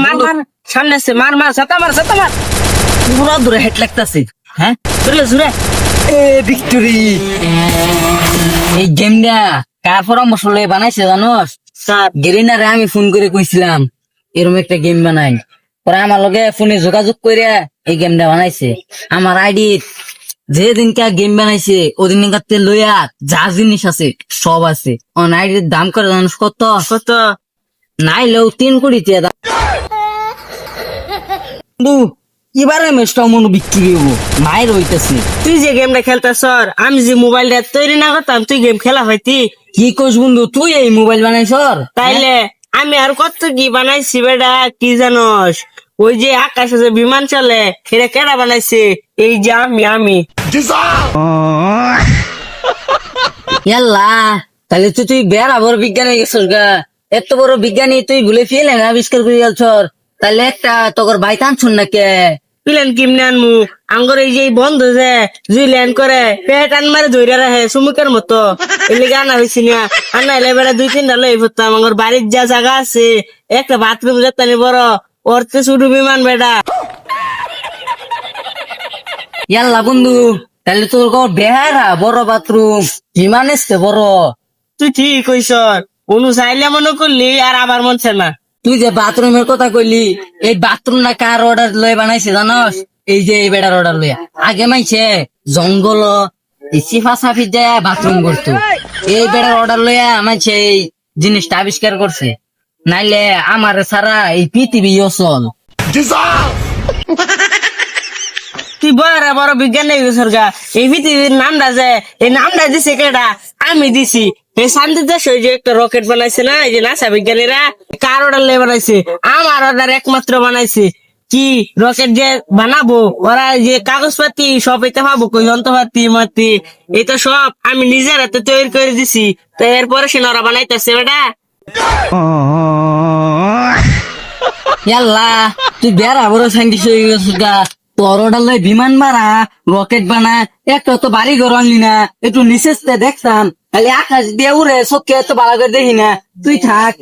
মার মার সামনে আছে, মার মার ছাতা মার ছাতা মার। পুরো দূরে হেড লাগতাছে। হ্যাঁ, জুড়ে জুড়ে। এ ভিক্টরি। এই গেমটা কার পরামর্শ লয়ে বানাইছে জানোস? স্যার গেরিনারে আমি ফোন করে কইছিলাম এরকম একটা গেম বানাই, পরে আমার লগে ফোনে যোগাযোগ করে এই গেমটা বানাইছে। আমার আইডি যে দিনকা গেম বানাইছে ওদিন কাতে লইয়া যা জিনিস আছে সব আছে। অন আইডির দাম করে জানোস কত? কত? নাইলেও 3 কোটি টাকা দাম। কিন্তু এবারে মেশটা মনে বিক্রি হবো, মায়ের হইতেছে। তুই যে গেমটা খেলতাছ, আমি যে মোবাইলটা তৈরি না করতাম তুই গেম খেলা হইতি। কি কইস বন্ধু, তুই এই মোবাইল বানাইছ? তাইলে আমি আর কত কি বানাইছি বেটা, কি জানোস? ওই যে আকাশে যে বিমান চলে সেটা কেডা বানাইছে? এই যে আমি। ইয়াল্লা, তাহলে তো তুই বেড়াবর বিজ্ঞান হয়ে গেছস গা। এত বড় বিজ্ঞানী তুই ভুলে ফেলে না আবিষ্কার করে গেছর। তাহলে একটা তোর ভাই টানছুন না কে? প্লেন কিমনে আনমু? আঙ্গর এই যে বন্ধু যে জুই ল্যান্ড করে পেট আন মারে ধরে রাখে সুমুকের মতো, এলিগে আনা হয়েছি না। আনা এলে বেড়া 2-3টা লই ফুটতাম। আঙ্গর বাড়ির যা জায়গা আছে একটা বাথরুম যেতানি বড়, ওরতে শুধু বিমান বেড়া। ইয়াল্লা বন্ধু, তাহলে তোর ঘর বেহারা বড় বাথরুম বিমান এসছে বড়। তুই ঠিক কইস, অনু চাইলে মনে করলি আর আবার মনছে না। তুই যে বাথরুমের কথা কইলি, এই বাথরুম না কার অর্ডার লয়ে বানাইছে জানস? এই যে এই বেড়ার অর্ডার লইয়া আগে মাইছে জঙ্গল এই সিফা সাফি যায় বাথরুম করতো। এই বেড়ার অর্ডার লইয়া মাইছে এই জিনিসটা আবিষ্কার করছে। নাইলে আমার সারা এই পৃথিবী অচল। তুই বড় বড় বিজ্ঞান গেছর গা। এই পৃথিবীর নামটা যে এই নামটা দিছে কেডা? আমি দিছি। এই শান্তি দেশ ওই যে একটা রকেট বানাইছে না, এই যে নাসা বিজ্ঞানীরা কার অর্ডার লয়ে বানাইছে? আমার অর্ডার একমাত্র বানাইছে। কি রকেট যে বানাবো, ওরা যে কাগজপাতি সব এটা পাবো কই? যন্ত্রপাতি মাতি এই তো সব আমি নিজের হাতে তৈরি করে দিছি। তো এরপরে সে ওরা বানাইতেছে বেটা। ইয়াল্লা, তুই বেড়া বড় সাইন্টিস্ট হয়ে গেছিস গা। তোর অর্ডার লয়ে বিমান বানা, রকেট বানা, একটা তো বাড়ি ঘর আনলি না। একটু নিচেতে দেখতাম, খালি আকাশ দিয়ে উড়ে চোখে এত ভালো করে দেখি না। তুই থাক।